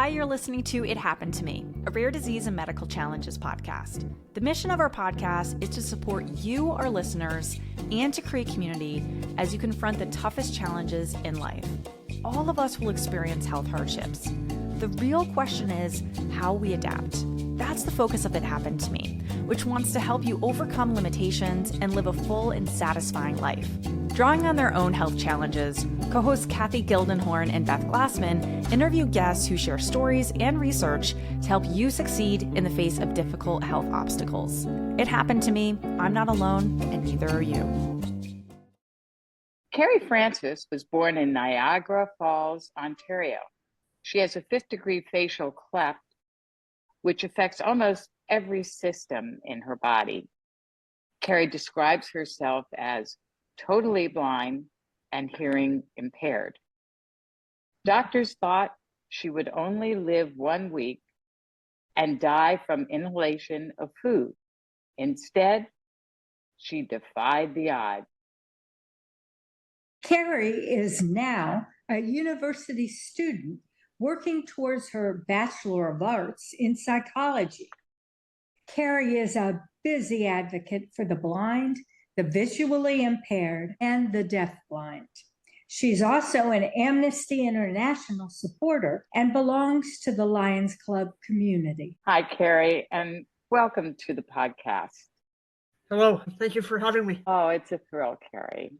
Hi, you're listening to It Happened to Me, a rare disease and medical challenges podcast. The mission of our podcast is to support you, our listeners, and to create community as you confront the toughest challenges in life. All of us will experience health hardships. The real question is how we adapt. That's the focus of It Happened to Me, which wants to help you overcome limitations and live a full and satisfying life. Drawing on their own health challenges, co-hosts Cathy Gildenhorn and Beth Glassman interview guests who share stories and research to help you succeed in the face of difficult health obstacles. It happened to me. I'm not alone, and neither are you. Carrie Francis was born in Niagara Falls, Ontario. She has a 5th-degree facial cleft, which affects almost every system in her body. Carrie describes herself as totally blind and hearing impaired. Doctors thought she would only live 1 week and die from inhalation of food. Instead, she defied the odds. Carrie is now a university student working towards her Bachelor of Arts in psychology. Carrie is a busy advocate for the blind, the visually impaired, and the deafblind. She's also an Amnesty International supporter and belongs to the Lions Club community. Hi, Carrie, and welcome to the podcast. Hello, thank you for having me. Oh, it's a thrill, Carrie.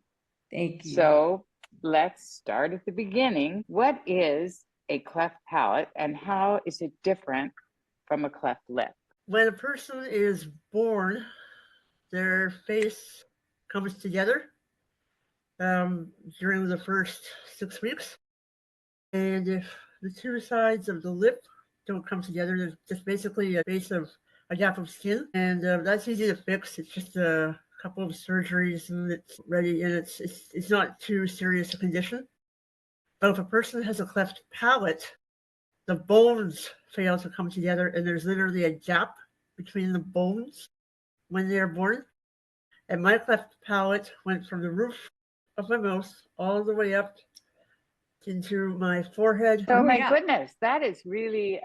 Thank you. So let's start at the beginning. What is a cleft palate and how is it different from a cleft lip? When a person is born, their face comes together during the first 6 weeks. And if the two sides of the lip don't come together, there's just basically a gap of skin. And that's easy to fix. It's just a couple of surgeries and it's ready, and it's not too serious a condition. But if a person has a cleft palate, the bones fail to come together, and there's literally a gap between the bones when they're born. And my cleft palate went from the roof of my mouth all the way up into my forehead. Oh my goodness, that is really,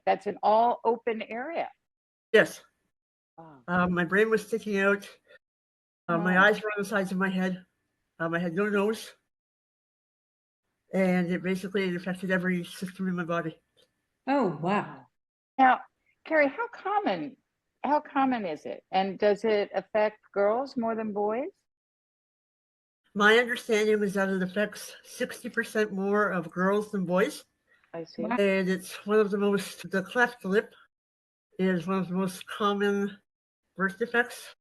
that's an all open area. Yes. Wow. My brain was sticking out. My eyes were on the sides of my head. I had no nose. And it basically affected every system in my body. Oh, wow. Now, Carrie, how common is it? And does it affect girls more than boys? My understanding is that it affects 60% more of girls than boys. I see. And it's the cleft lip is one of the most common birth defects,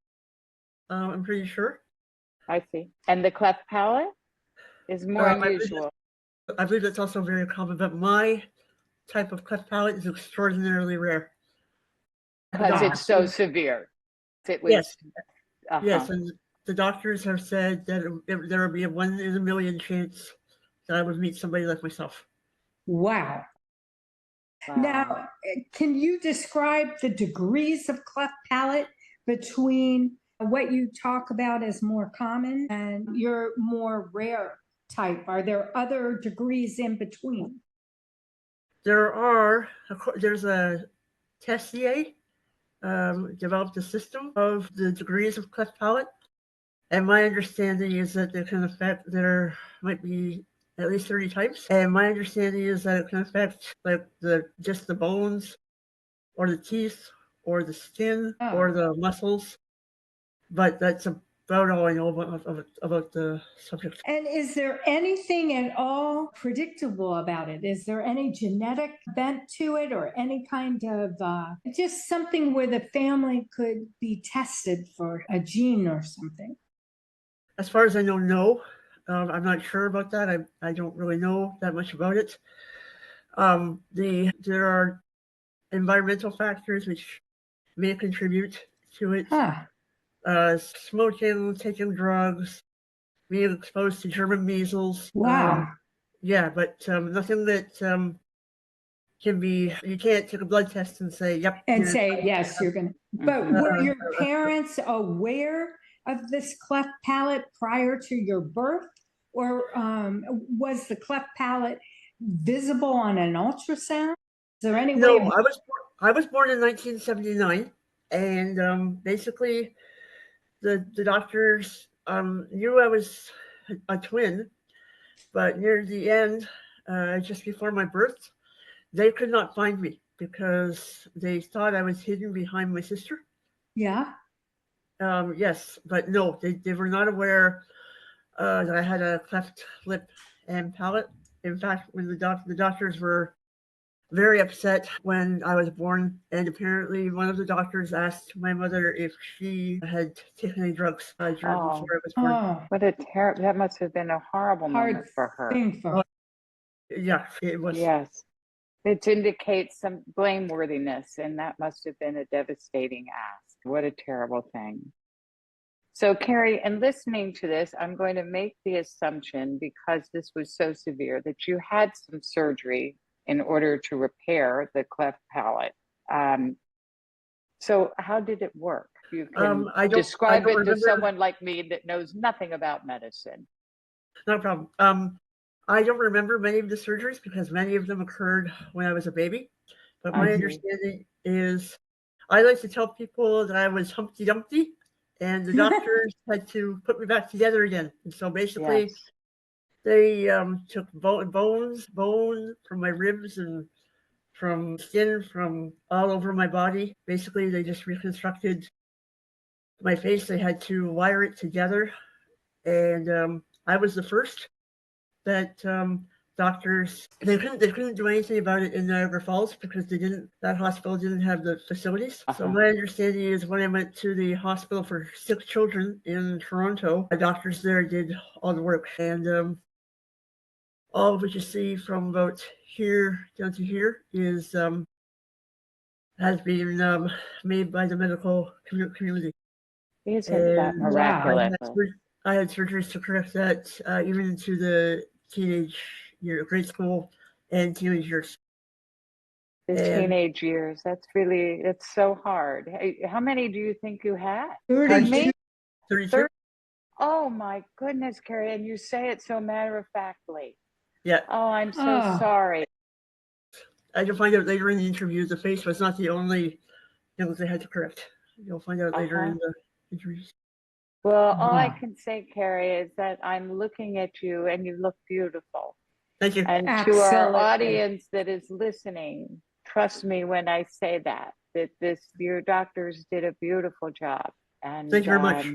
I'm pretty sure. I see. And the cleft palate is more unusual. I believe that's also very common, but my type of cleft palate is extraordinarily rare. Because it's so severe. It was, yes. Yes, and the doctors have said that there will be a 1 in a million chance that I would meet somebody like myself. Wow. Now, can you describe the degrees of cleft palate between what you talk about as more common and your more rare type? Are there other degrees in between? There's a Tessier developed a system of the degrees of cleft palate. And my understanding is that there might be at least 30 types. And my understanding is that it can affect like just the bones or the teeth or the skin or the muscles. But that's about all I know about the subject. And is there anything at all predictable about it? Is there any genetic bent to it or any kind of just something where the family could be tested for a gene or something? As far as I know, no. I'm not sure about that. I don't really know that much about it. There are environmental factors which may contribute to it. Smoking, taking drugs, being exposed to German measles. Wow. But nothing that can be, you can't take a blood test and say, yep. And say, yes, you're going to. But were your parents aware of this cleft palate prior to your birth? Or was the cleft palate visible on an ultrasound? there any way? No, I was born in 1979, and basically the doctors knew I was a twin, but near the end, just before my birth, they could not find me because they thought I was hidden behind my sister. Yeah. Yes, but no, they were not aware that I had a cleft lip and palate. In fact, when the doctors were very upset when I was born, and apparently one of the doctors asked my mother if she had taken any drugs before I was born. Oh, What a terrible, that must have been a horrible hard moment for her. thing for her. Yeah, it was. Yes. It indicates some blameworthiness, and that must have been a devastating ask. What a terrible thing. So, Carrie, in listening to this, I'm going to make the assumption, because this was so severe, that you had some surgery in order to repair the cleft palate. So how did it work? You can describe it to someone like me that knows nothing about medicine. No problem. I don't remember many of the surgeries because many of them occurred when I was a baby. But my understanding is, I like to tell people that I was Humpty Dumpty, and the doctors had to put me back together again. And so basically, they took bone from my ribs and from skin from all over my body. Basically, they just reconstructed my face. They had to wire it together, and I was the first that doctors they couldn't do anything about it in Niagara Falls because that hospital didn't have the facilities. So my understanding is when I went to the hospital for sick children in Toronto, the doctors there did all the work, and all of what you see from about here down to here is has been made by the medical community. Isn't that miraculous? I had surgeries to correct that even into the teenage year, grade school and teenage years. Teenage years, it's so hard. Hey, how many do you think you had? 32. Oh my goodness, Carrie, and you say it so matter-of-factly. Yeah. Oh, I'm so sorry. I can find out later in the interview the face was not the only thing they had to correct. You'll find out later in the interviews. Well, all I can say, Carrie, is that I'm looking at you and you look beautiful. Thank you. And to our audience that is listening, trust me when I say that your doctors did a beautiful job. And thank you very much.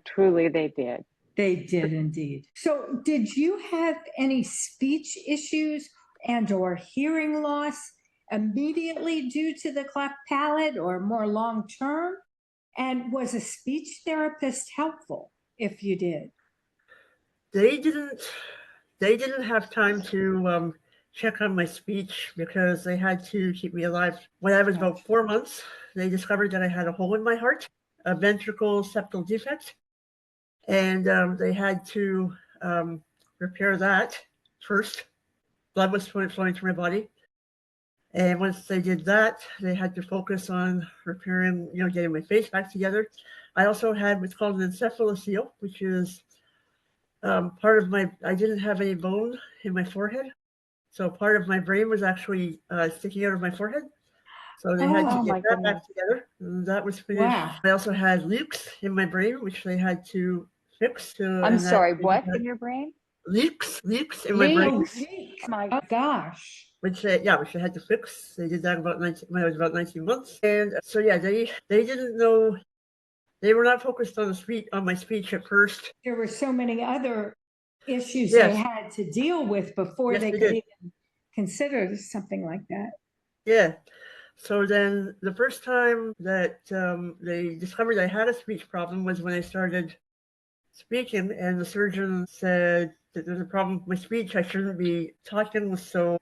Truly, they did. They did indeed. So did you have any speech issues and or hearing loss immediately due to the cleft palate or more long term? And was a speech therapist helpful if you did? They didn't have time to check on my speech because they had to keep me alive. When I was about 4 months, they discovered that I had a hole in my heart, a ventricle septal defect, and they had to repair that first. Blood was flowing through my body. And once they did that, they had to focus on repairing, getting my face back together. I also had what's called an encephalocele, which is part of I didn't have any bone in my forehead. So part of my brain was actually sticking out of my forehead. So they had to get that back together. And that was finished. Wow. I also had leaks in my brain, which they had to fix. I'm sorry, what in your brain? Leaks in my brain. Oh my gosh. Which they had to fix. They did that when I was about 19 months. And so, they didn't know, they were not focused on my speech at first. There were so many other issues they had to deal with before they could even consider something like that. Yeah. So then the first time that they discovered I had a speech problem was when I started speaking, and the surgeon said that there's a problem with my speech. I shouldn't be talking so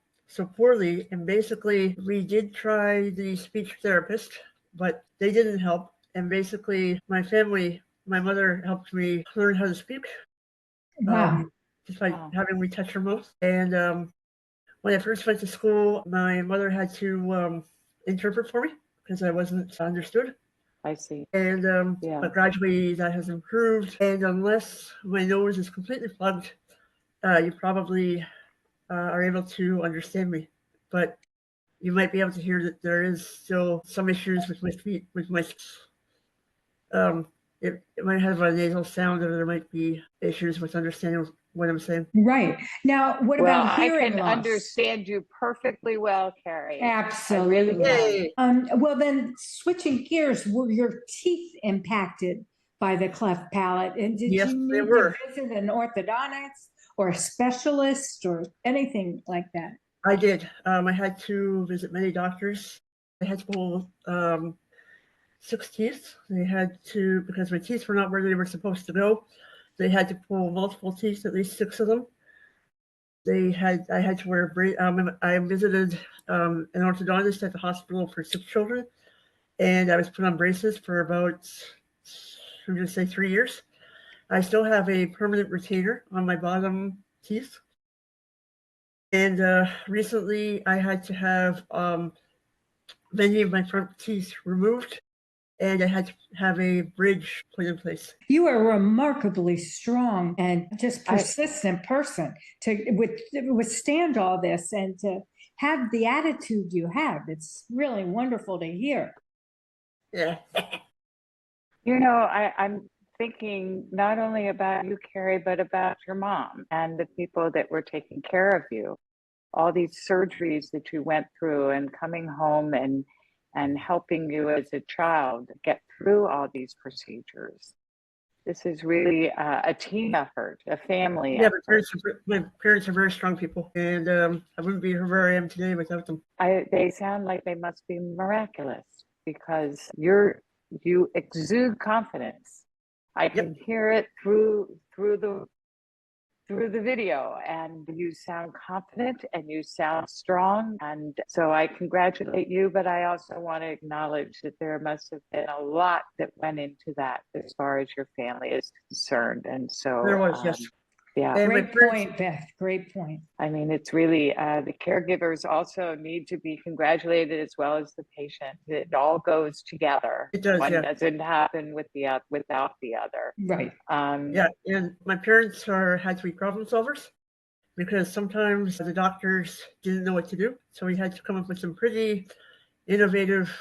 poorly. And basically, we did try the speech therapist, but they didn't help. And basically, my mother helped me learn how to speak. Wow. Just by having me touch her mouth. And when I first went to school, my mother had to interpret for me because I wasn't understood. I see. And but gradually that has improved. And unless my nose is completely plugged, you probably are able to understand me. But you might be able to hear that there is still some issues with my feet, with my, it might have a nasal sound, or there might be issues with understanding what I'm saying. Right. Now, what Well, about I hearing can loss? understand you perfectly well, Carrie. Absolutely. I really can. Yay! Well, then switching gears, were your teeth impacted by the cleft palate? And did Yes, you they need were. to visit an orthodontist or a specialist or anything like that? I did. I had to visit many doctors. I had to pull 6 teeth. They had to, because my teeth were not where they were supposed to go, they had to pull multiple teeth, at least 6 of them. I had to wear I visited an orthodontist at the hospital for sick children, and I was put on braces for about, I'm going to say 3 years. I still have a permanent retainer on my bottom teeth. And recently I had to have many of my front teeth removed, and I had to have a bridge put in place. You are a remarkably strong and just persistent person to withstand all this and to have the attitude you have. It's really wonderful to hear. Yeah. You know, I'm thinking not only about you, Carrie, but about your mom and the people that were taking care of you. All these surgeries that you went through, and coming home and helping you as a child get through all these procedures. This is really a team effort, a family Yeah, effort. my parents are very strong people, and I wouldn't be where I am today without them. They sound like they must be miraculous, because you exude confidence. I can hear it through the video, and you sound confident and you sound strong. And so I congratulate you, but I also want to acknowledge that there must have been a lot that went into that as far as your family is concerned. And so There was, yes. yeah. And Great point, Beth. Great point. I mean, it's really the caregivers also need to be congratulated, as well as the patient. It all goes together. It does, One yeah. doesn't happen without the other. Right. Yeah, and my parents had to be problem solvers, because sometimes the doctors didn't know what to do. So we had to come up with some pretty innovative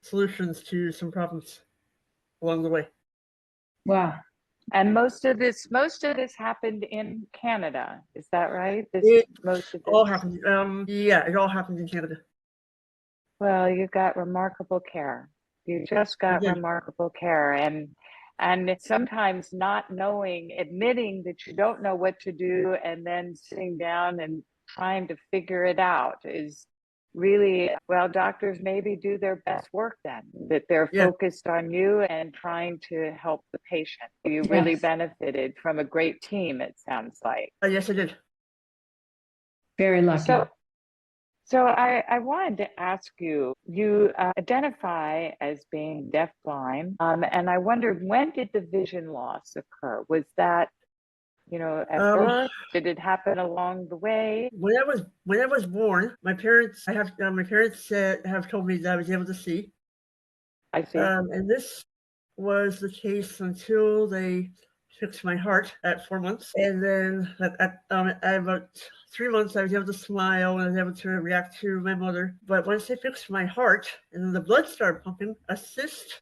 solutions to some problems along the way. Wow. And most of this happened in Canada. Is that right? Most of this all happened. It all happened in Canada. Well, you got remarkable care. You just got remarkable care. And sometimes not knowing, admitting that you don't know what to do, and then sitting down and trying to figure it out is really, well, doctors maybe do their best work then, that they're focused on you and trying to help the patient. You really benefited from a great team, it sounds like. Yes, I did. Very lucky. So I wanted to ask you, you identify as being deafblind, and I wondered, when did the vision loss occur? Was that, at birth? Did it happen along the way? When I was born, my parents have told me that I was able to see. I see. And this was the case until they fixed my heart at 4 months, and then at about 3 months, I was able to smile and I was able to react to my mother. But once they fixed my heart and then the blood started pumping, a cyst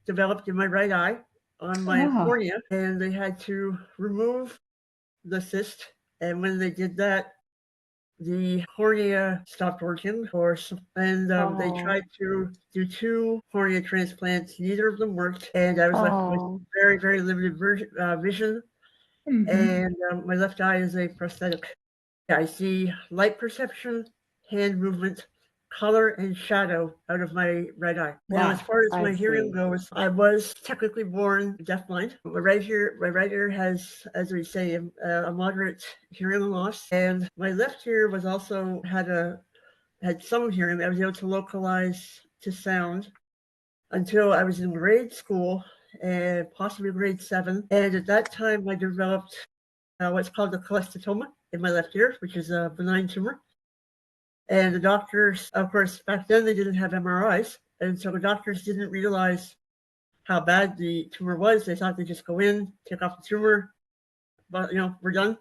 developed in my right eye on my cornea, and they had to remove the cyst. And when they did that, the cornea stopped working, and they tried to do 2 cornea transplants. Neither of them worked, and I was left with very, very limited vision. And my left eye is a prosthetic. I see light perception, hand movement, color, and shadow out of my right eye. Now, as far as my hearing goes, I was technically born deafblind. My right ear has, as we say, a moderate hearing loss, and my left ear was also had some hearing. I was able to localize to sound until I was in grade school, and possibly grade 7. And at that time, I developed what's called a cholestoma in my left ear, which is a benign tumor. And the doctors, of course, back then they didn't have MRIs, and so the doctors didn't realize how bad the tumor was. They thought they'd just go in, take off the tumor, but we're done.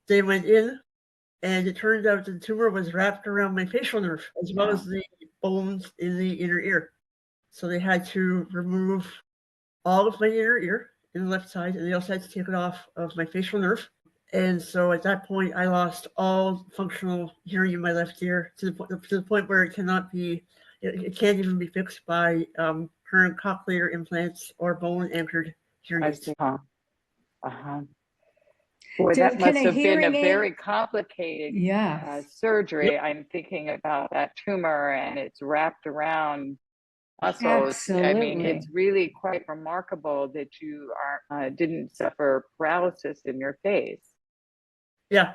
They went in, And it turned out the tumor was wrapped around my facial nerve as well as the bones in the inner ear. So they had to remove all of my inner ear in the left side, and they also had to take it off of my facial nerve. And so at that point, I lost all functional hearing in my left ear to the point where it cannot be, it can't even be fixed by current cochlear implants or bone anchored hearing aids. Boy, So that can must a have been a hearing aid- very complicated surgery. Yep. I'm thinking about that tumor and it's wrapped around muscles. Absolutely. I mean, it's really quite remarkable that you didn't suffer paralysis in your face. Yeah.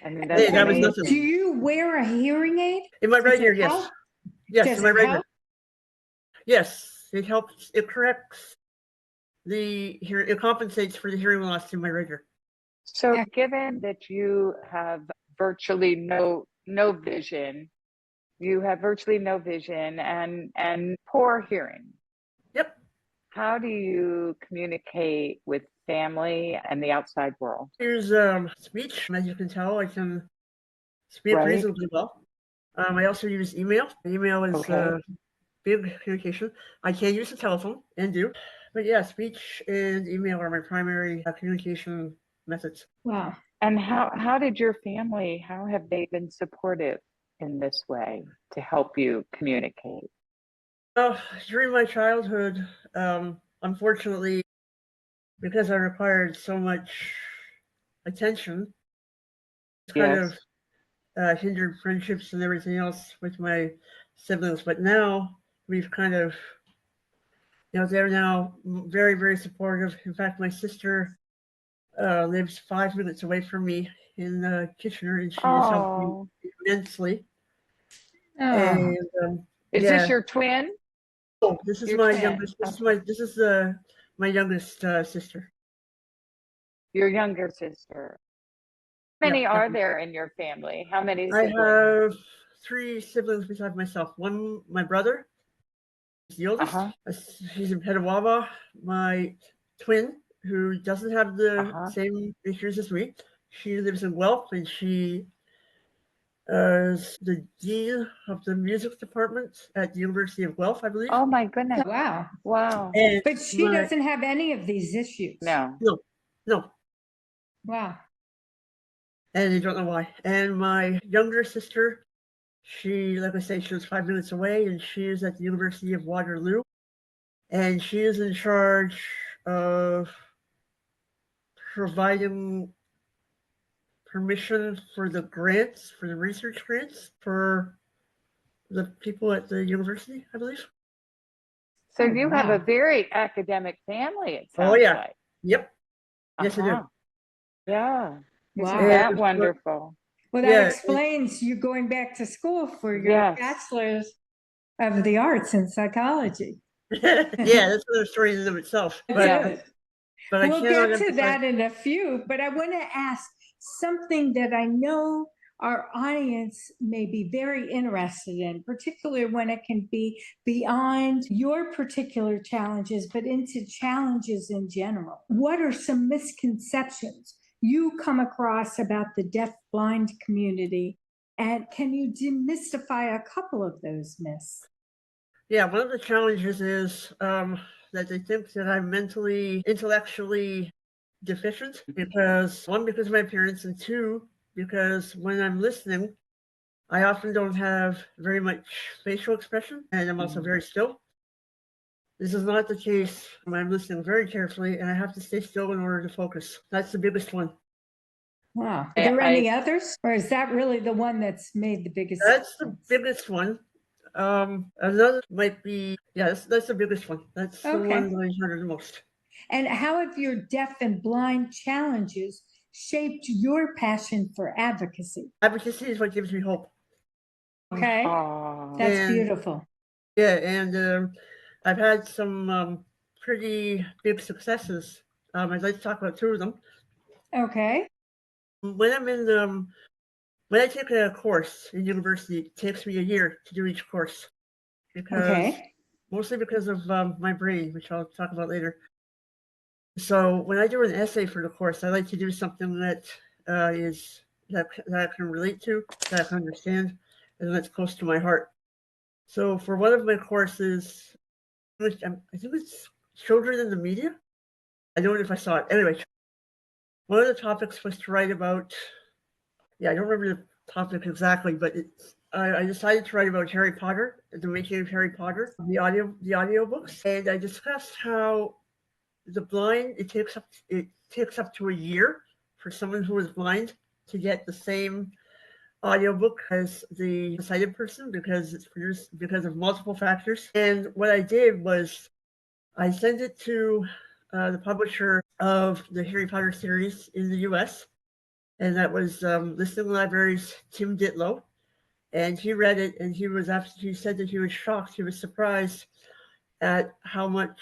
I mean, that's that was amazing. nothing. Do you wear a hearing aid? In my right Does it ear, yes. help? Yes, Does in my it right ear. help? Yes, it helps. It corrects the hearing. It compensates for the hearing loss in my right ear. So given that you have virtually no vision, you have virtually no vision and poor hearing. Yep. How do you communicate with family and the outside world? Here's speech. As you can tell, I can speak reasonably well. I also use email. Email is big communication. I can use the telephone and do, but yeah, speech and email are my primary communication methods. Wow. And how did your family, how have they been supportive in this way to help you communicate? Well, during my childhood, unfortunately, because I required so much attention, it's kind of hindered friendships and everything else with my siblings. But now we've kind of, they're now very, very supportive. In fact, my sister lives 5 minutes away from me in Kitchener, and she has helped me immensely. And is this your twin? Oh, this is my youngest. This is my youngest sister. Your younger sister. How many are there in your family? How many siblings? I have 3 siblings besides myself. One, my brother, is the oldest. He's in Petawawa. My twin, who doesn't have the same issues as me, she lives in Guelph, and she is the dean of the music department at the University of Guelph, I believe. Oh my goodness! Wow. And But she doesn't have any of these issues. No. Wow. And they don't know why. And my younger sister, she, like I say, she was 5 minutes away, and she is at the University of Waterloo. And she is in charge of providing permission for the grants, for the research grants for the people at the university, I believe. So you have a very academic family, it sounds like. Yep. Yes, I do. Yeah. Wow. Isn't that wonderful? Well, that explains you going back to school for your bachelor's of the arts in psychology. Yeah, that's another story in and of itself. But we'll get to that in a few, but I want to ask something that I know our audience may be very interested in, particularly when it can be beyond your particular challenges, but into challenges in general. What are some misconceptions you come across about the deaf-blind community? And can you demystify a couple of those myths? Yeah, one of the challenges is that they think that I'm mentally, intellectually deficient because, one, because of my appearance, and two, because when I'm listening, I often don't have very much facial expression, and I'm also very still. This is not the case when I'm listening very carefully, and I have to stay still in order to focus. That's the biggest one. Wow. Are there any others? Or is that really the one that's made the biggest difference? That's the biggest one. Another might be, that's the biggest one. That's the one that I heard the most. And how have your deaf and blind challenges shaped your passion for advocacy? Advocacy is what gives me hope. Okay. That's beautiful. Yeah, and I've had some pretty big successes. I'd like to talk about 2 of them. Okay. When I'm in when I take a course in university, it takes me a year to do each course because mostly because of my brain, which I'll talk about later. So when I do an essay for the course, I like to do something that is I can relate to, that I can understand, and that's close to my heart. So for one of my courses, I think it's children in the media. I don't know if I saw it. Anyway, one of the topics was to write about, I don't remember the topic exactly, but I decided to write about Harry Potter, the making of Harry Potter, the audio books, and I discussed how the blind, it takes up to a year for someone who is blind to get the same audiobook as the sighted person because it's produced because of multiple factors. And what I did was I sent it to the publisher of the Harry Potter series in the US, and that was Listening Libraries' Tim Ditlow. And he read it, and he said that he was shocked, he was surprised at how much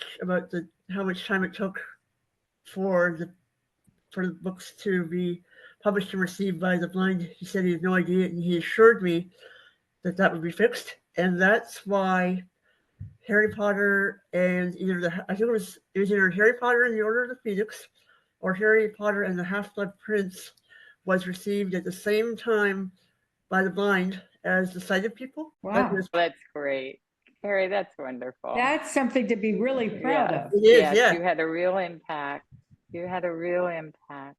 time it took for the books to be published and received by the blind. He said he had no idea, and he assured me that would be fixed. And that's why Harry Potter and I think it was either Harry Potter and the Order of the Phoenix or Harry Potter and the Half-Blood Prince was received at the same time by the blind as the sighted people. Wow. That's great. Carrie, that's wonderful. That's something to be really proud of. It is, yes, you had a real impact.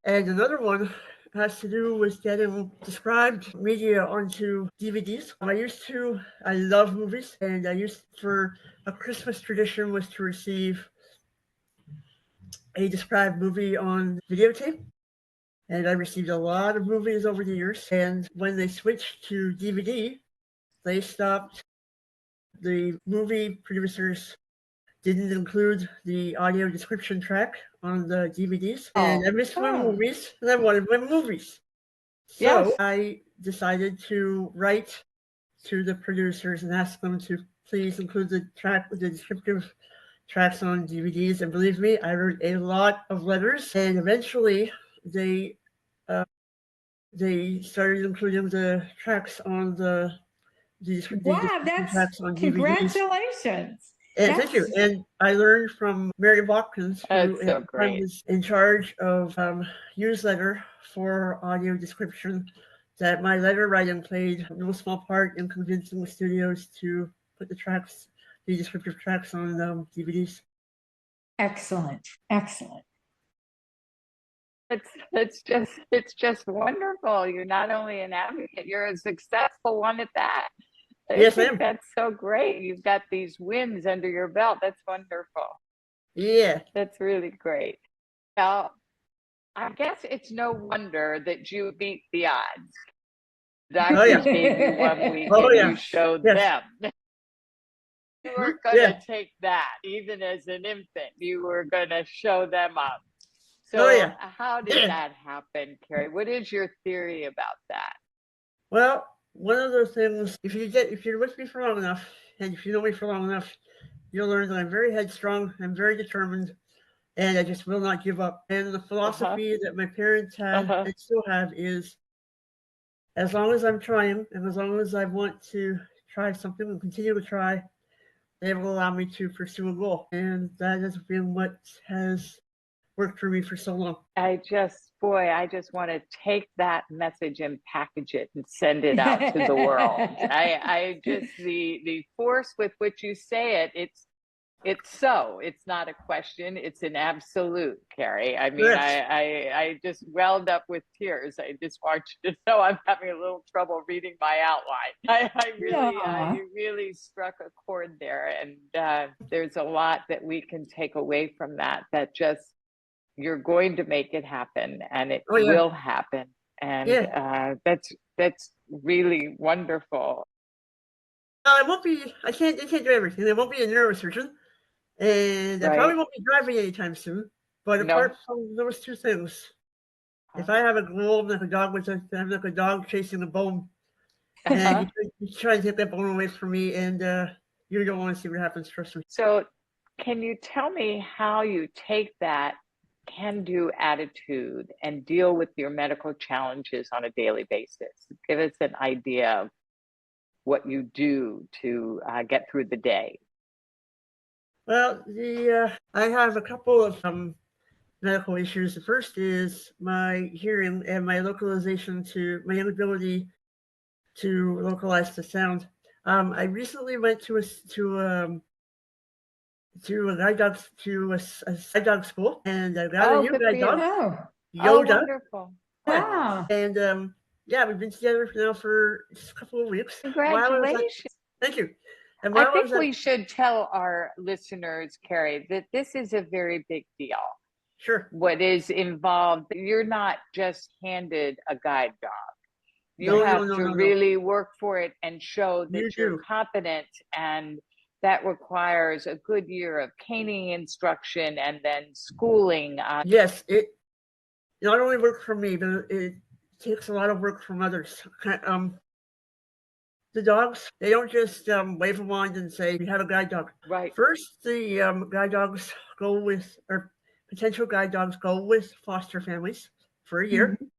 And another one has to do with getting described media onto DVDs. I love movies, and for a Christmas tradition was to receive a described movie on videotape. And I received a lot of movies over the years. And when they switched to DVD, they stopped. The movie producers didn't include the audio description track on the DVDs. And I missed my movies, and I wanted my movies. So I decided to write to the producers and ask them to please include the descriptive tracks on DVDs. And believe me, I wrote a lot of letters, and eventually they started including the tracks on the wow, that's on congratulations. And thank you. And I learned from Mary Watkins, who was in charge of newsletter for audio description, that my letter writing played no small part in convincing the studios to put the descriptive tracks on DVDs. Excellent. It's just wonderful. You're not only an advocate, you're a successful one at that. Yes, I am. That's so great. You've got these wins under your belt. That's wonderful. Yeah. That's really great. Well, I guess it's no wonder that you beat the odds. Doctors gave you 1 week and you showed them. You were going to take that, even as an infant. You were going to show them up. So how did that happen, Carrie? What is your theory about that? Well, one of those things, if you're with me for long enough, and if you know me for long enough, you'll learn that I'm very headstrong, I'm very determined, and I just will not give up. And the philosophy that my parents had and still have is, as long as I'm trying, and as long as I want to try something and continue to try, they will allow me to pursue a goal. And that has been what has worked for me for so long. I just want to take that message and package it and send it out to the world. I just, the force with which you say it, it's not a question, it's an absolute, Carrie. I mean, I just welled up with tears. I just want you to know I'm having a little trouble reading my outline. You really struck a chord there. And there's a lot that we can take away from that just, you're going to make it happen, and it will happen. And that's really wonderful. I can't do everything. I won't be a neurosurgeon, and I probably won't be driving anytime soon. But apart from those two things, if I have a goal, I'm like a dog chasing a bone, and you try to take that bone away from me, and you don't want to see what happens. Trust me. So, can you tell me how you take that can-do attitude and deal with your medical challenges on a daily basis? Give us an idea of what you do to get through the day. Well, I have a couple of medical issues. The first is my hearing and my localization to my inability to localize the sound. I recently went to a guide dog school, and I got a new good guide for you. dog, Oh, Yoda. Wonderful. wow. And yeah, we've been together now for just a couple of weeks. Congratulations. Thank you. And I while think we should tell our listeners, Carrie, that this is a very big deal. Sure. What is involved, you're not just handed a guide dog. You No, have no, no, to no, no. really work for it and show that You you're do. competent, and that requires a good year of caning instruction and then schooling. Yes, it not only works for me, but it takes a lot of work from others. The dogs, they don't just wave a wand and say, "We have a guide dog." Right. First, the guide dogs go with, or potential guide dogs go with foster families for a year. Mhm.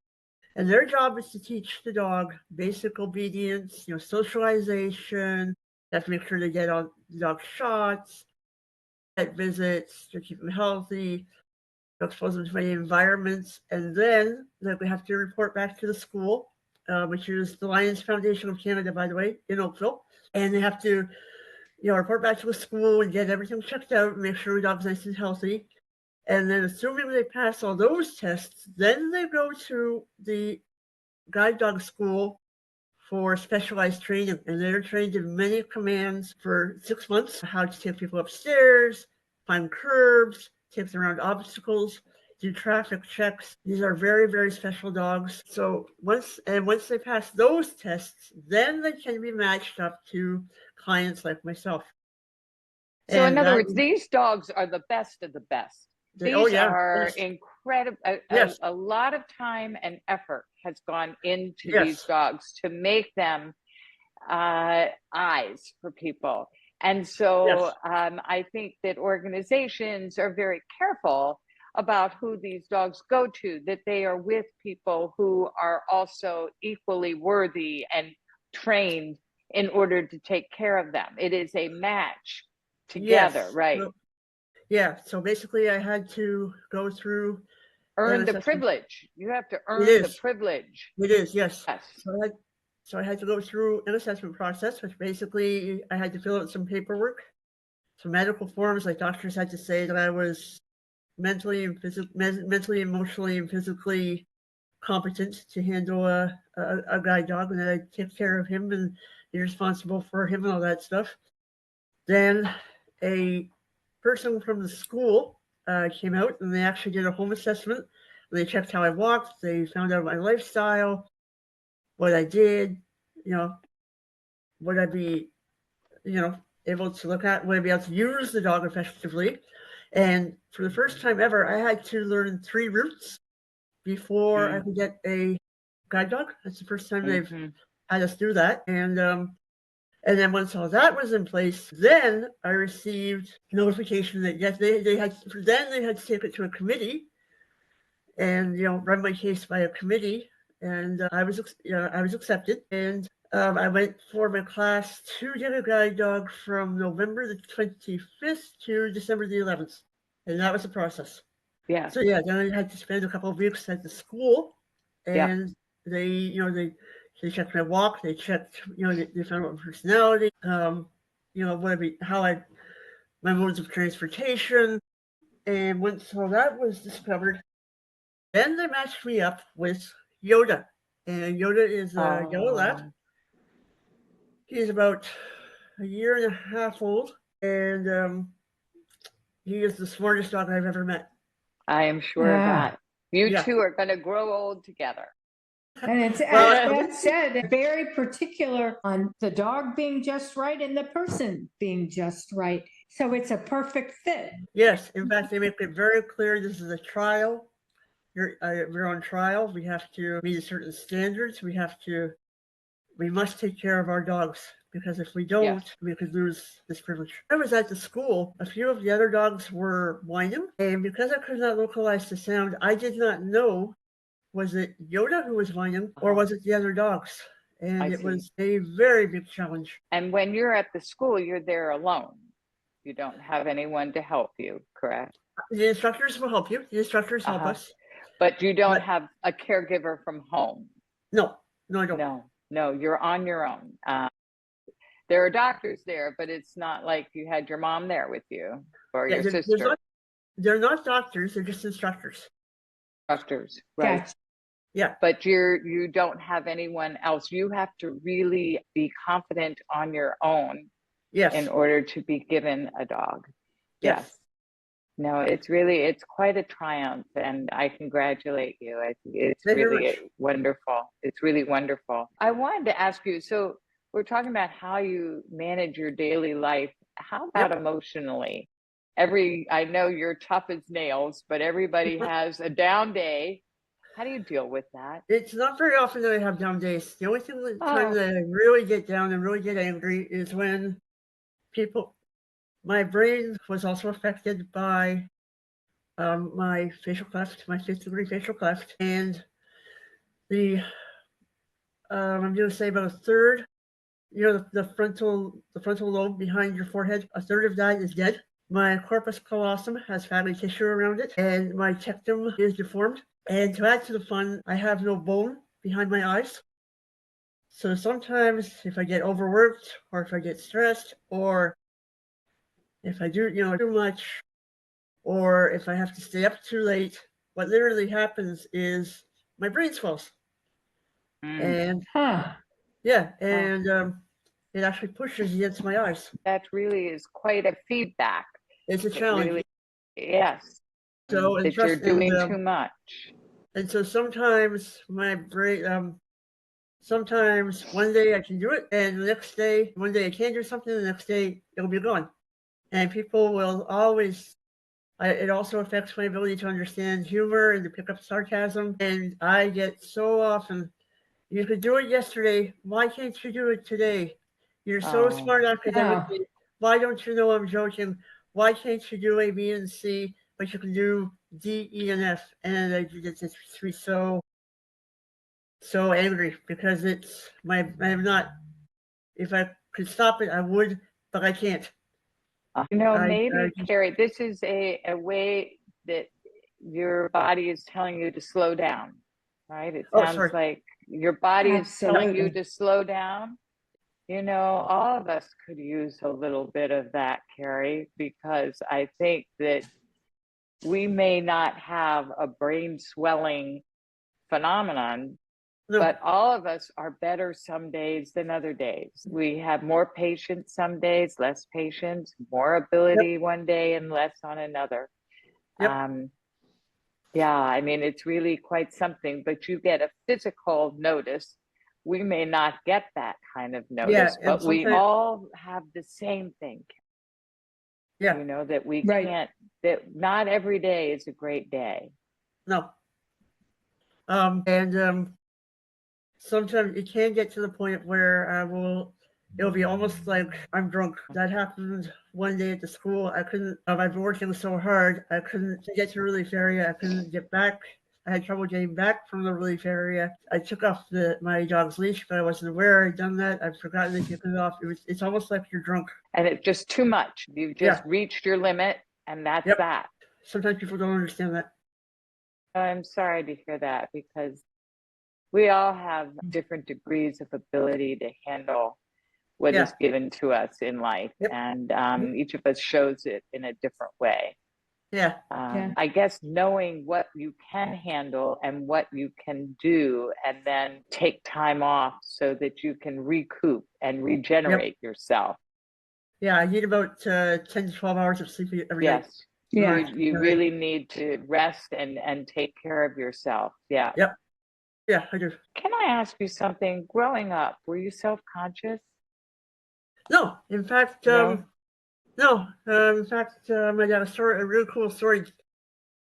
And their job is to teach the dog basic obedience, socialization. They have to make sure they get all the dog shots, vet visits to keep them healthy, expose them to many environments. And then we have to report back to the school, which is the Lions Foundation of Canada, by the way, in Oakville. And they have to, report back to the school and get everything checked out and make sure the dog's nice and healthy. And then assuming they pass all those tests, then they go to the guide dog school for specialized training. And they're trained in many commands for 6 months, how to take people upstairs, climb curbs, take them around obstacles, do traffic checks. These are very, very special dogs. So once they pass those tests, then they can be matched up to clients like myself. So in other words, these dogs are the best of the best. These are incredible. A lot of time and effort has gone into these dogs to make them eyes for people. And so I think that organizations are very careful about who these dogs go to, that they are with people who are also equally worthy and trained in order to take care of them. It is a match together, right? Yeah, so basically I had to go through earn the privilege. You have to earn the privilege. It is, yes. So I had to go through an assessment process, which basically I had to fill out some paperwork, some medical forms, like doctors had to say that I was mentally, emotionally, and physically competent to handle a guide dog, and that I'd take care of him and be responsible for him and all that stuff. Then a person from the school came out, and they actually did a home assessment. They checked how I walked. They found out my lifestyle, what I did, would I be, able to look at, would I be able to use the dog effectively? And for the first time ever, I had to learn 3 routes before I could get a guide dog. That's the first time they've had us do that. And then once all that was in place, then I received notification that yes, they had to take it to a committee and run my case by a committee. And I was accepted, and I went for my class to get a guide dog from November the 25th to December the 11th, and that was the process. Yeah. So yeah, then I had to spend a couple of weeks at the school, and they checked my walk. They checked, they found out my personality, my modes of transportation. And once all that was discovered, then they matched me up with Yoda. And Yoda is a yellow lab. He's about a year and a half old, and he is the smartest dog I've ever met. I am sure of that. You two are going to grow old together. And it's, as Beth said, very particular on the dog being just right and the person being just right. So it's a perfect fit. Yes. In fact, they make it very clear this is a trial. We're on trial. We have to meet certain standards. We must take care of our dogs, because if we don't, we could lose this privilege. I was at the school. A few of the other dogs were whining, and because I could not localize the sound, I did not know, was it Yoda who was whining or was it the other dogs? And it was a very big challenge. And when you're at the school, you're there alone. You don't have anyone to help you, correct? The instructors will help you. The instructors help us. But you don't But- have a caregiver from home. No, I don't. No, you're on your own. There are doctors there, but it's not like you had your mom there with you or your sister. They're not doctors. They're just instructors. Doctors, right? Gotcha. Yeah. But you don't have anyone else. You have to really be confident on your own Yes. in order to be given a dog. Yes. No, it's quite a triumph, and I congratulate you. It's Thank you very really much. wonderful. It's really wonderful. I wanted to ask you, so we're talking about how you manage your daily life. How about emotionally? I know you're tough as nails, but everybody has a down day. How do you deal with that? It's not very often that I have down days. The only time that I really get down and really get angry is when my brain was also affected by my facial cleft, my 5th degree facial cleft, and I'm going to say about a third. The frontal lobe behind your forehead, a third of that is dead. My corpus callosum has fatty tissue around it, and my tectum is deformed. And to add to the fun, I have no bone behind my eyes. So sometimes if I get overworked, or if I get stressed, or if I do, too much, or if I have to stay up too late, what literally happens is my brain swells. And it actually pushes against my eyes. That really is quite a feedback. It's a challenge. Really, yes. So that you're doing too much. And so sometimes my brain, sometimes one day I can do it, and the next day, one day I can't do something, the next day it'll be gone. And people will always, it also affects my ability to understand humor and to pick up sarcasm. And I get so often, you could do it yesterday, why can't you do it today? You're so smart academically. Why don't you know I'm joking? Why can't you do A, B, and C, but you can do D, E, and F? And I just so angry because I'm not, if I could stop it, I would, but I can't. Maybe, Carrie, this is a way that your body is telling you to slow down, right? It sounds like your body is telling you to slow down. All of us could use a little bit of that, Carrie, because I think that we may not have a brain swelling phenomenon, but all of us are better some days than other days. We have more patience some days, less patience, more ability one day and less on another. It's really quite something, but you get a physical notice. We may not get that kind of notice, but we all have the same thing. That we can't, that not every day is a great day. No. Sometimes it can get to the point where it'll be almost like I'm drunk. That happened one day at the school. I've been working so hard. I couldn't get to relief area. I couldn't get back. I had trouble getting back from the relief area. I took off my dog's leash, but I wasn't aware I'd done that. I'd forgotten to take it off. It's almost like you're drunk. And it's just too much. You've just reached your limit, and that's that. Sometimes people don't understand that. I'm sorry to hear that, because we all have different degrees of ability to handle what is given to us in life. And each of us shows it in a different way. I guess knowing what you can handle and what you can do, and then take time off so that you can recoup and regenerate yourself. I need about 10 to 12 hours of sleep every day. You really need to rest and take care of yourself. Yeah, I do. Can I ask you something? Growing up, were you self-conscious? No, in fact, no. In fact, I got a really cool story.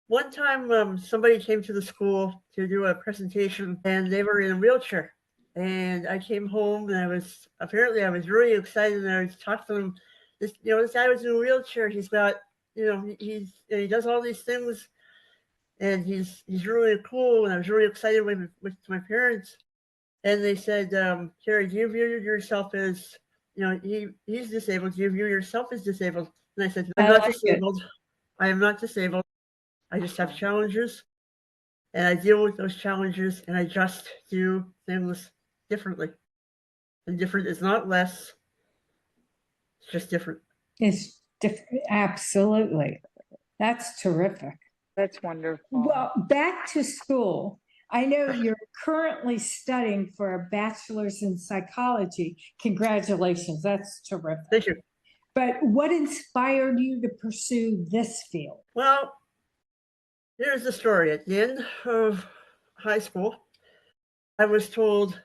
One time, somebody came to the school to do a presentation, and they were in a wheelchair. And I came home, and I was really excited, and I was talking to them. This guy was in a wheelchair. He's got, he does all these things, and he's really cool. And I was really excited with my parents. And they said, Carrie, do you view yourself as, he's disabled. Do you view yourself as disabled? And I said, I'm not disabled. I am not disabled. I just have challenges, and I deal with those challenges, and I just do things differently. And different is not less, it's just different. It's different. Absolutely. That's terrific. That's wonderful. Well, back to school. I know you're currently studying for a bachelor's in psychology. Congratulations. That's terrific. Thank you. But what inspired you to pursue this field? Well, here's the story. At the end of high school, I was told,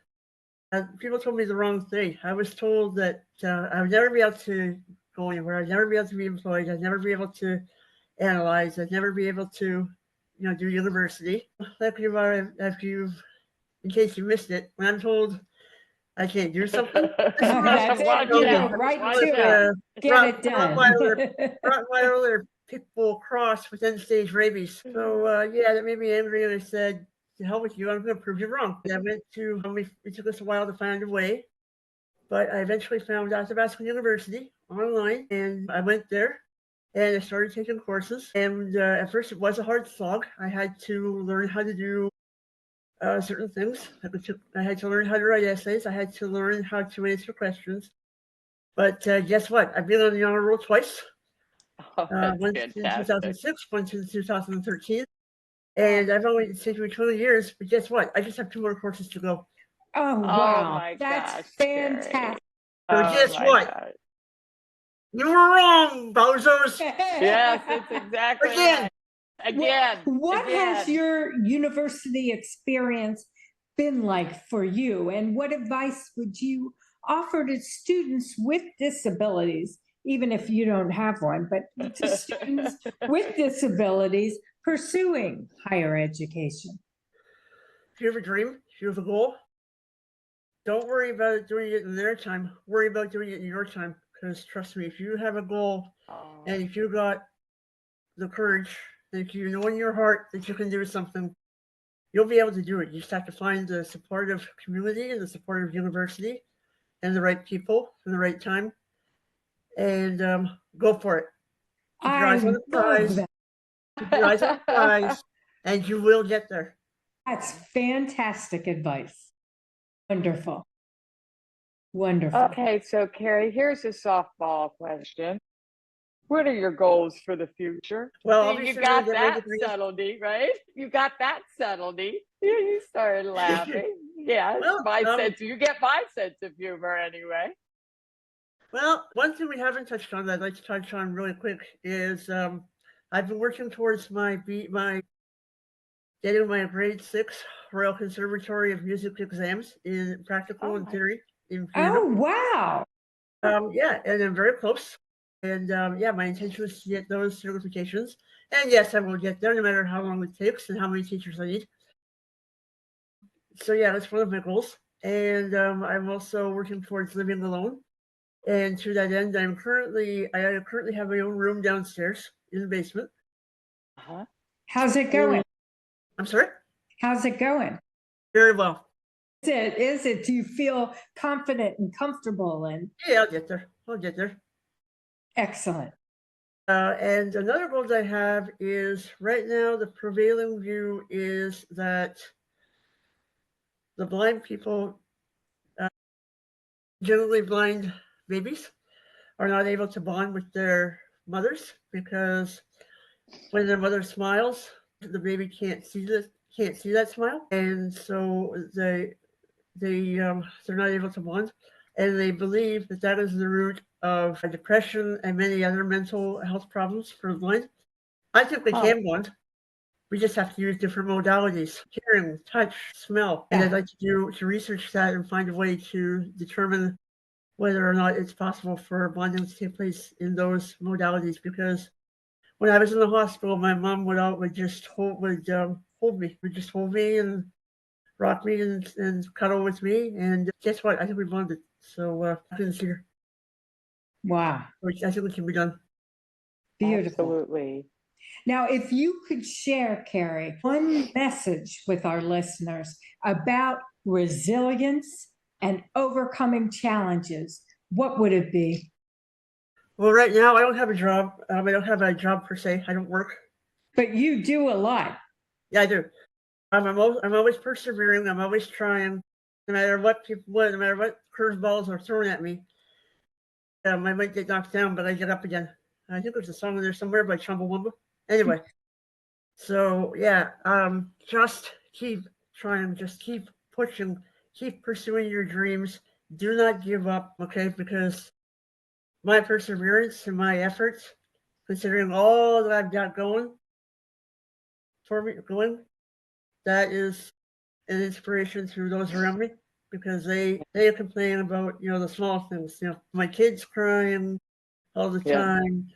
people told me the wrong thing. I was told that I would never be able to go anywhere. I'd never be able to be employed. I'd never be able to analyze. I'd never be able to, do university. In case you missed it, when I'm told I can't do something, That's it. You go right to it. Get it done. Rottweiler pit bull cross with end stage rabies. So that made me angry, and I said, "To hell with you! I'm going to prove you wrong." And I went to. It took us a while to find a way, but I eventually found Athabasca University online, and I went there. And I started taking courses. And at first, it was a hard slog. I had to learn how to do certain things. I had to learn how to write essays. I had to learn how to answer questions. But guess what? I've been on the honor roll twice. Once in 2006, once in 2013. And I've only taken me 20 years. But guess what? I just have 2 more courses to go. Oh, wow. my That's gosh, fantastic. So guess what? God. You were wrong, bozos. Yes, it's exactly Again. right. Again. What has your university experience been like for you? And what advice would you offer to students with disabilities, even if you don't have one, but to students with disabilities pursuing higher education? If you have a dream, if you have a goal, don't worry about doing it in their time. Worry about doing it in your time. Because trust me, if you have a goal and if you got the courage, and if you know in your heart that you can do something, you'll be able to do it. You just have to find the supportive community and the supportive university and the right people and the right time, and go for it. Keep your eyes on the prize. Keep your eyes on the prize, and you will get there. That's fantastic advice. Wonderful. Wonderful. Okay, so Carrie, here's a softball question. What are your goals for the future? Well, you got that subtlety, right? You got that subtlety. You started laughing. Yeah, well, you get 5 sense of humor anyway. Well, one thing we haven't touched on that I'd like to touch on really quick is I've been working towards getting my grade 6 Royal Conservatory of Music exams in practical and theory. Oh, wow. And I'm very close. And my intention is to get those certifications. And yes, I will get there no matter how long it takes and how many teachers I need. So that's one of my goals. And I'm also working towards living alone. And to that end, I currently have my own room downstairs in the basement. How's it going? I'm sorry? How's it going? Very well. Is it? Do you feel confident and comfortable? And yeah, I'll get there. Excellent. And another goal that I have is right now the prevailing view is that the blind people, generally blind babies, are not able to bond with their mothers because when their mother smiles, the baby can't see that smile, and so they're not able to bond, and they believe that is the root of depression and many other mental health problems for the blind. I think they can bond. We just have to use different modalities: hearing, touch, smell, and I'd like to research that and find a way to determine whether or not it's possible for bonding to take place in those modalities. Because when I was in the hospital, my mom would just hold me and rock me and cuddle with me. And guess what? I think we bonded. So I couldn't see her. Wow. I think it can be done. Beautiful. Absolutely. Now, if you could share, Carrie, one message with our listeners about resilience and overcoming challenges, what would it be? Well, right now I don't have a job. I don't have a job per se. I don't work. But you do a lot. Yeah, I do. I'm always persevering. I'm always trying, no matter what no matter what curveballs are thrown at me. I might get knocked down, but I get up again. I think there's a song in there somewhere by Chumbawamba. Anyway, so yeah, just keep trying, just keep pushing, keep pursuing your dreams. Do not give up, okay? Because my perseverance and my efforts, considering all that I've got going for me, that is an inspiration to those around me because they complain about the small things. My kids crying all the Yeah. time.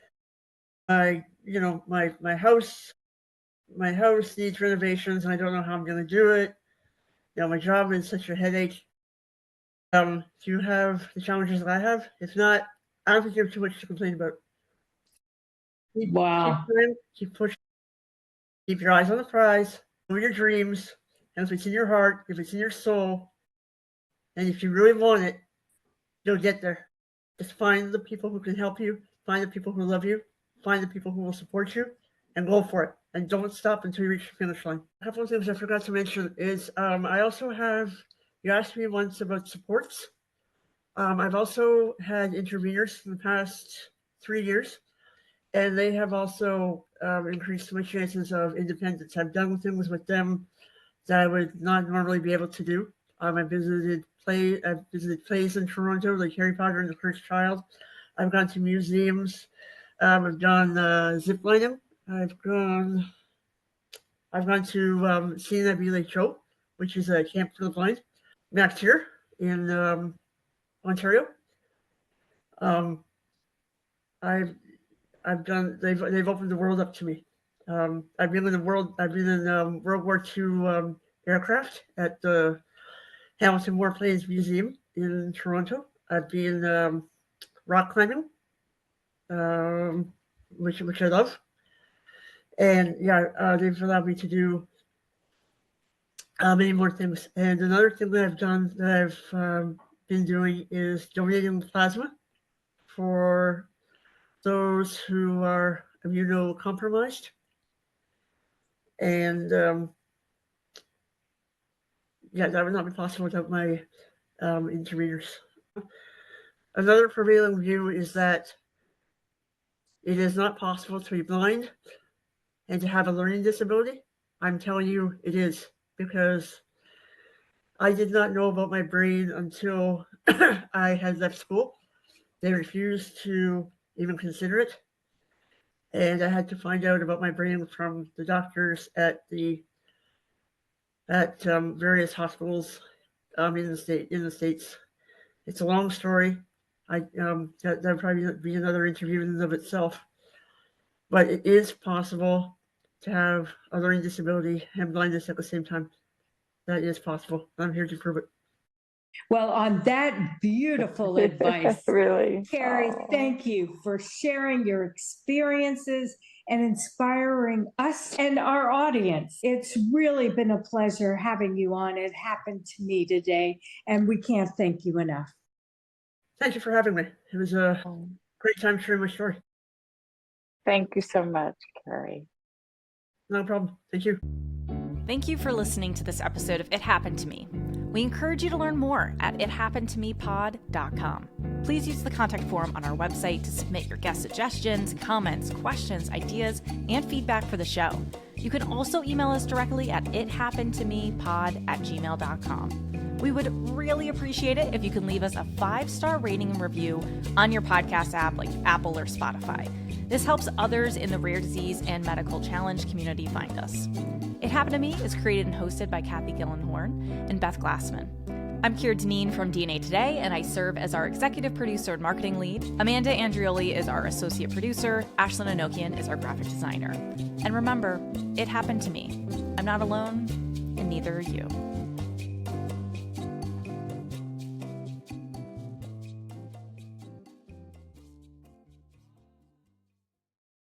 My house needs renovations. And I don't know how I'm going to do it. My job is such a headache. Do you have the challenges that I have? If not, I don't think you have too much to complain about. Wow. Keep trying, keep pushing, keep your eyes on the prize, know your dreams, and if it's in your heart, if it's in your soul, and if you really want it, you'll get there. Just find the people who can help you, find the people who love you, find the people who will support you, and go for it. And don't stop until you reach the finish line. A couple of things I forgot to mention is I also have, you asked me once about supports. I've also had interveners in the past 3 years, and they have also increased my chances of independence. I've done things with them that I would not normally be able to do. I've visited plays in Toronto, like Harry Potter and the Cursed Child. I've gone to museums. I've done zip lining. I've gone to Lake Show, which is a camp for the blind. Next here in Ontario. I've done. They've opened the world up to me. I've been in World War II aircraft at the Hamilton Warplanes Museum in Toronto. I've been rock climbing, which I love, and yeah, they've allowed me to do many more things. And another thing that I've done that I've been doing is donating plasma for those who are immunocompromised. And that would not be possible without my interveners. Another prevailing view is that it is not possible to be blind and to have a learning disability. I'm telling you it is, because I did not know about my brain until I had left school. They refused to even consider it. And I had to find out about my brain from the doctors at various hospitals in the States. It's a long story. That would probably be another interview in and of itself. But it is possible to have a learning disability and blindness at the same time. That is possible. I'm here to prove it. Well, on that beautiful advice, Really. Carrie, Oh. thank you for sharing your experiences and inspiring us and our audience. It's really been a pleasure having you on. It happened to me today, and we can't thank you enough. Thank you for having me. It was a great time sharing my story. Thank you so much, Carrie. No problem. Thank you. Thank you for listening to this episode of It Happened to Me. We encourage you to learn more at ithappenedtomepod.com. Please use the contact form on our website to submit your guest suggestions, comments, questions, ideas, and feedback for the show. You can also email us directly at ithappenedtomepod@gmail.com. We would really appreciate it if you can leave us a 5-star rating and review on your podcast app like Apple or Spotify. This helps others in the rare disease and medical challenge community find us. It Happened to Me is created and hosted by Kathy Gillenhorn and Beth Glassman. I'm Keir Deneen from DNA Today, and I serve as our executive producer and marketing lead. Amanda Andrioli is our associate producer. Ashlyn Anokian is our graphic designer. And remember, it happened to me. I'm not alone, and neither are you.